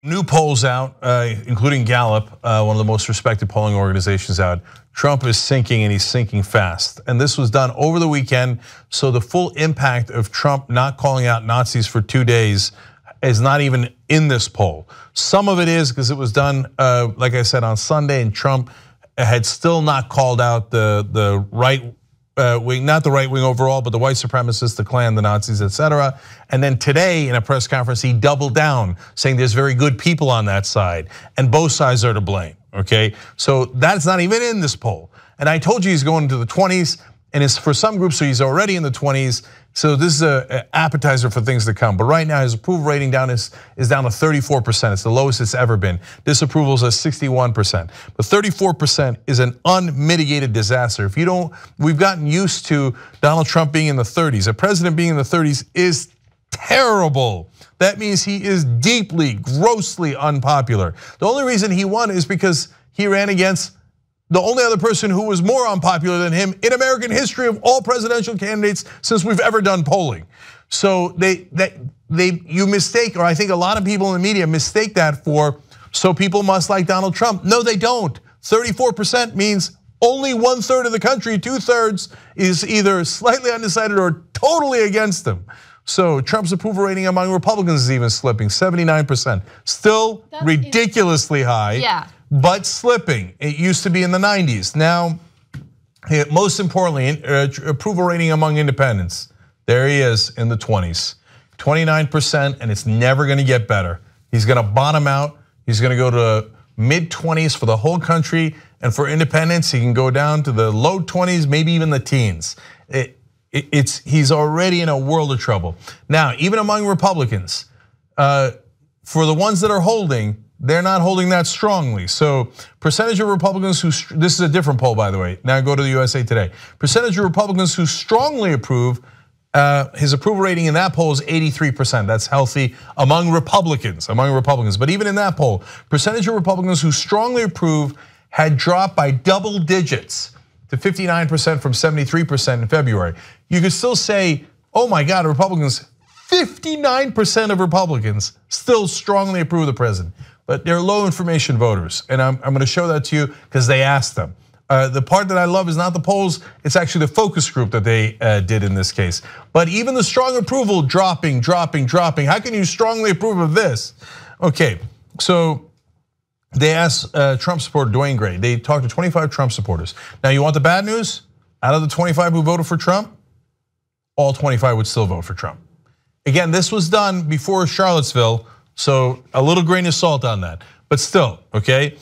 New polls out, including Gallup, one of the most respected polling organizations out. Trump is sinking and he's sinking fast. And this was done over the weekend. So the full impact of Trump not calling out Nazis for 2 days is not even in this poll. Some of it is because it was done, like I said, on Sunday, and Trump had still not called out the right wing, not the right wing overall, but the white supremacists, the Klan, the Nazis, etc. And then today in a press conference, he doubled down, saying there's very good people on that side, and both sides are to blame. Okay, so that's not even in this poll. And I told you he's going into the 20s, and it's for some groups, so he's already in the 20s. So this is an appetizer for things to come. But right now, his approval rating is down to 34%. It's the lowest it's ever been. Disapproval is at 61%. But 34% is an unmitigated disaster. If you don't, we've gotten used to Donald Trump being in the 30s. A president being in the 30s is terrible. That means he is deeply, grossly unpopular. The only reason he won is because he ran against the only other person who was more unpopular than him in American history of all presidential candidates since we've ever done polling. So you mistake, or I think a lot of people in the media mistake that for, so people must like Donald Trump. No, they don't. 34% means only 1/3 of the country, 2/3 is either slightly undecided or totally against him. So Trump's approval rating among Republicans is even slipping, 79%. Still ridiculously high. Yeah. But slipping. It used to be in the 90s. Now, most importantly, approval rating among independents. There he is in the 20s, 29%, and it's never gonna get better. He's gonna bottom out. He's gonna go to mid-20s for the whole country, and for independents, he can go down to the low 20s, maybe even the teens. He's already in a world of trouble. Now, even among Republicans, for the ones that are holding, they're not holding that strongly. So percentage of Republicans who, this is a different poll by the way, now go to the USA Today. Percentage of Republicans who strongly approve, his approval rating in that poll is 83%. That's healthy among Republicans. But even in that poll, percentage of Republicans who strongly approve had dropped by double digits to 59% from 73% in February. You could still say, oh my God, Republicans, 59% of Republicans still strongly approve of the president. But they're low information voters, and I'm gonna show that to you because they asked them. The part that I love is not the polls, it's actually the focus group that they did in this case. But even the strong approval dropping. How can you strongly approve of this? Okay, so they asked Trump supporter Dwayne Gray. They talked to 25 Trump supporters. Now you want the bad news? Out of the 25 who voted for Trump, all 25 would still vote for Trump. Again, this was done before Charlottesville, so a little grain of salt on that, but still, okay?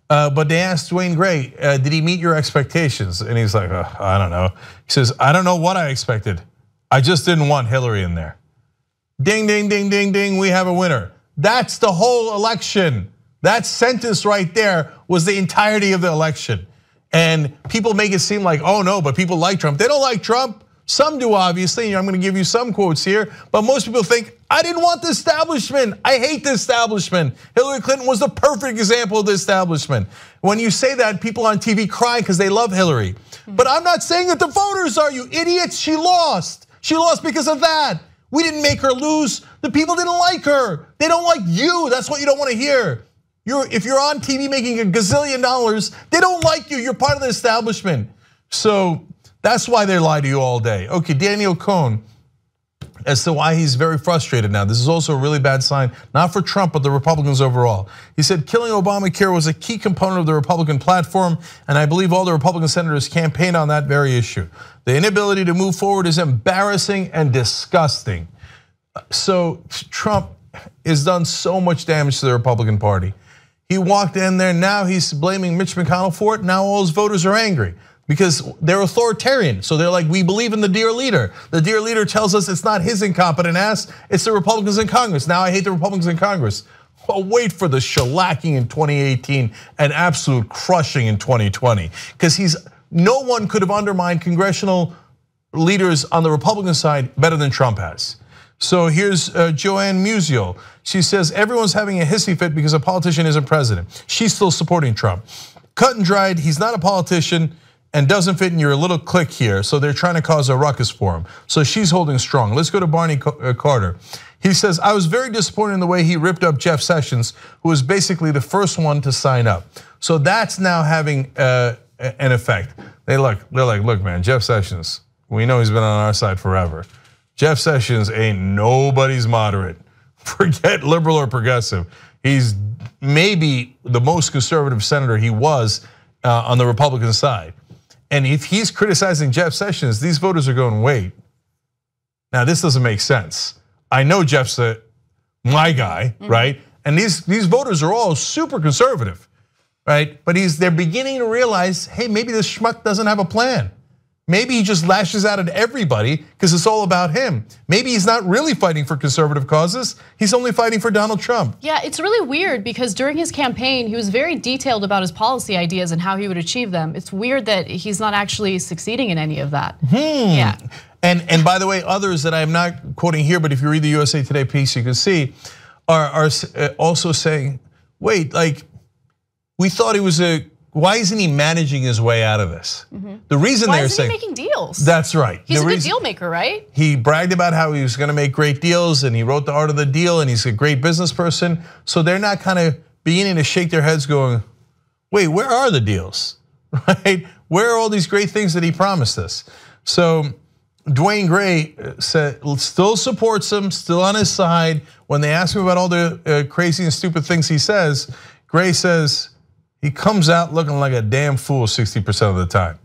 But they asked Dwayne Gray, did he meet your expectations? And he's like, I don't know. He says, I don't know what I expected. I just didn't want Hillary in there. Ding, ding, ding, ding, ding, we have a winner. That's the whole election. That sentence right there was the entirety of the election. And people make it seem like, oh no, but people like Trump. They don't like Trump. Some do, obviously. I'm gonna give you some quotes here, but most people think, I didn't want the establishment. I hate the establishment. Hillary Clinton was the perfect example of the establishment. When you say that, people on TV cry because they love Hillary. But I'm not saying that the voters are, you idiots. She lost. She lost because of that. We didn't make her lose. The people didn't like her. They don't like you. That's what you don't want to hear. If you're on TV making $1 gazillion, they don't like you. You're part of the establishment. So that's why they lie to you all day. Okay, Daniel Cohn, as to why he's very frustrated now. This is also a really bad sign, not for Trump, but the Republicans overall. He said, killing Obamacare was a key component of the Republican platform, and I believe all the Republican senators campaigned on that very issue. The inability to move forward is embarrassing and disgusting. So Trump has done so much damage to the Republican Party. He walked in there, now he's blaming Mitch McConnell for it. Now all his voters are angry because they're authoritarian. So they're like, we believe in the dear leader. The dear leader tells us it's not his incompetent ass, it's the Republicans in Congress. Now I hate the Republicans in Congress. Well, wait for the shellacking in 2018 and absolute crushing in 2020. Because no one could have undermined congressional leaders on the Republican side better than Trump has. So here's Joanne Musial. She says, everyone's having a hissy fit because a politician isn't president. She's still supporting Trump. Cut and dried, he's not a politician and doesn't fit in your little clique here. So they're trying to cause a ruckus for him. So she's holding strong. Let's go to Barney Carter. He says, I was very disappointed in the way he ripped up Jeff Sessions, who was basically the first one to sign up. So that's now having an effect. They're like, look, man, Jeff Sessions, we know he's been on our side forever. Jeff Sessions ain't nobody's moderate. Forget liberal or progressive. He's maybe the most conservative senator he was on the Republican side. And if he's criticizing Jeff Sessions, these voters are going, wait, now this doesn't make sense. I know Jeff's my guy, right? And these voters are all super conservative, right? But they're beginning to realize, hey, maybe this schmuck doesn't have a plan. Maybe he just lashes out at everybody because it's all about him. Maybe he's not really fighting for conservative causes. He's only fighting for Donald Trump. Yeah, it's really weird because during his campaign, he was very detailed about his policy ideas and how he would achieve them. It's weird that he's not actually succeeding in any of that. Yeah. And by the way, others that I'm not quoting here, but if you read the USA Today piece, you can see are also saying, wait, like we thought he was why isn't he managing his way out of this? The reason they're saying, why isn't he making deals? That's right. He's a good deal maker, right? He bragged about how he was going to make great deals, and he wrote The Art of the Deal, and he's a great business person. So they're not kind of beginning to shake their heads, going, "Wait, where are the deals? Right? Where are all these great things that he promised us?" So Dwayne Gray still supports him, still on his side. When they ask him about all the crazy and stupid things he says, Gray says, he comes out looking like a damn fool 60% of the time.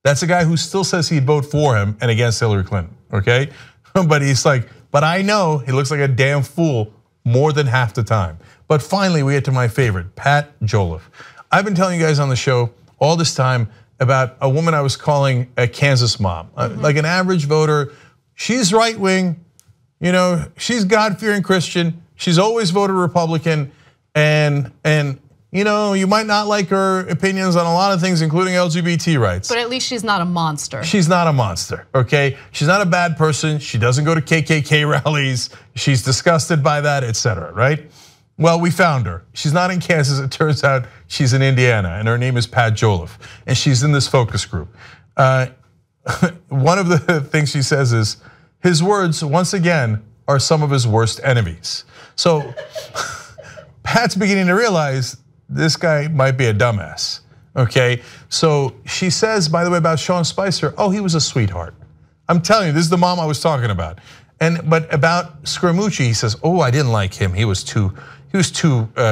That's a guy who still says he'd vote for him and against Hillary Clinton, okay? But he's like, but I know he looks like a damn fool more than half the time. But finally, we get to my favorite, Pat Joliffe. I've been telling you guys on the show all this time about a woman I was calling a Kansas mom, like an average voter. She's right wing, she's God-fearing Christian. She's always voted Republican, and you might not like her opinions on a lot of things, including LGBT rights. But at least she's not a monster. She's not a monster, okay? She's not a bad person. She doesn't go to KKK rallies. She's disgusted by that, etc. Right? Well, we found her. She's not in Kansas. It turns out she's in Indiana, and her name is Pat Joliffe, and she's in this focus group. One of the things she says is, his words, once again, are some of his worst enemies. So Pat's beginning to realize this guy might be a dumbass, okay? So she says, by the way, about Sean Spicer, oh, he was a sweetheart. I'm telling you, this is the mom I was talking about. But about Scaramucci, he says, oh, I didn't like him. He was too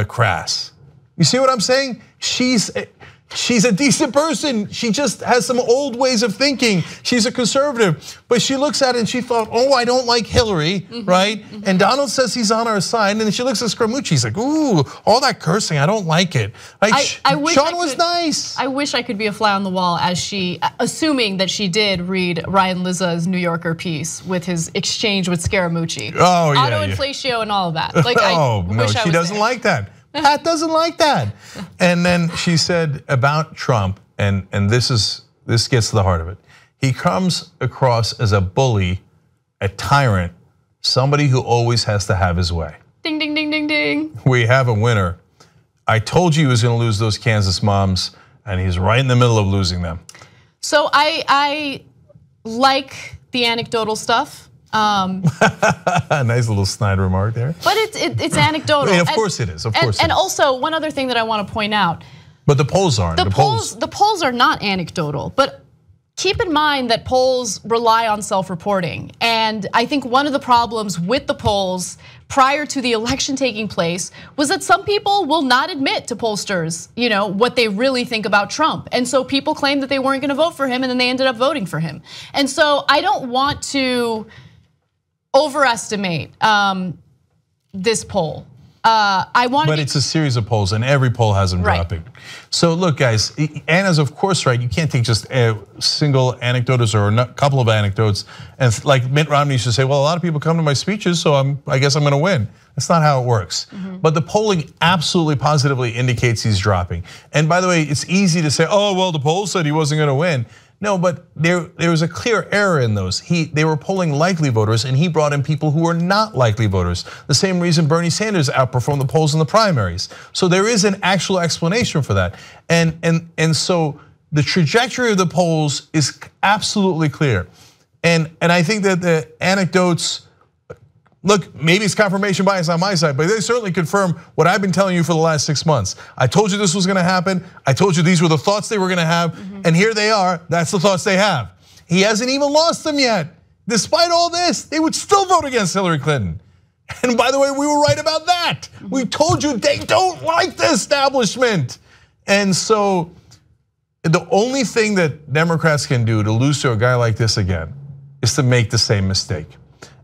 crass. You see what I'm saying? She's a decent person. She just has some old ways of thinking. She's a conservative, but she looks at it and she thought, oh, I don't like Hillary, right? And Donald says he's on our side, and then she looks at Scaramucci, she's like, ooh, all that cursing, I don't like it. Sean was nice. I wish I could be a fly on the wall as assuming that she did read Ryan Lizza's New Yorker piece with his exchange with Scaramucci. Oh, yeah. Auto inflatio and all of that. Like, oh, no, she doesn't like that. Pat doesn't like that. And then she said about Trump, and this gets to the heart of it. He comes across as a bully, a tyrant, somebody who always has to have his way. Ding, ding, ding, ding, ding. We have a winner. I told you he was going to lose those Kansas moms, and he's right in the middle of losing them. So I like the anecdotal stuff. Nice little snide remark there. But it's anecdotal. I mean, of course it is. Of course. And also one other thing that I want to point out. But the polls aren't. The polls are not anecdotal. But keep in mind that polls rely on self-reporting. And I think one of the problems with the polls prior to the election taking place was that some people will not admit to pollsters, what they really think about Trump. And so people claimed that they weren't going to vote for him, and then they ended up voting for him. And so I don't want to overestimate this poll. But it's a series of polls, and every poll has them dropping. So look, guys, Anna's of course right. You can't take just single anecdotes or a couple of anecdotes, and like Mitt Romney used to say, well, a lot of people come to my speeches, so I guess I'm going to win. That's not how it works. But the polling absolutely positively indicates he's dropping. And by the way, it's easy to say, oh, well, the poll said he wasn't going to win. No, but there was a clear error in those. They were polling likely voters, and he brought in people who were not likely voters. The same reason Bernie Sanders outperformed the polls in the primaries. So there is an actual explanation for that. And so the trajectory of the polls is absolutely clear. And I think that the anecdotes Look, maybe it's confirmation bias on my side, but they certainly confirm what I've been telling you for the last 6 months. I told you this was gonna happen. I told you these were the thoughts they were gonna have, and here they are, that's the thoughts they have. He hasn't even lost them yet. Despite all this, they would still vote against Hillary Clinton. And by the way, we were right about that. We told you they don't like the establishment. And so the only thing that Democrats can do to lose to a guy like this again is to make the same mistake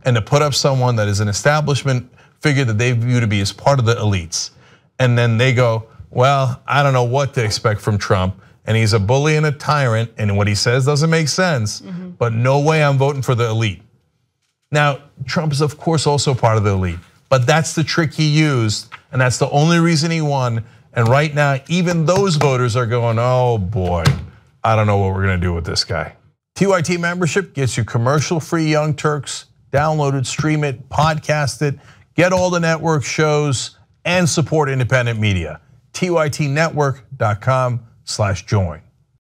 and to put up someone that is an establishment figure that they view to be as part of the elites. And then they go, well, I don't know what to expect from Trump, and he's a bully and a tyrant, and what he says doesn't make sense, but no way I'm voting for the elite. Now, Trump is of course also part of the elite, but that's the trick he used, and that's the only reason he won. And right now, even those voters are going, oh boy, I don't know what we're gonna do with this guy. TYT membership gets you commercial-free Young Turks. Download it, stream it, podcast it, get all the network shows, and support independent media. TYTnetwork.com/join.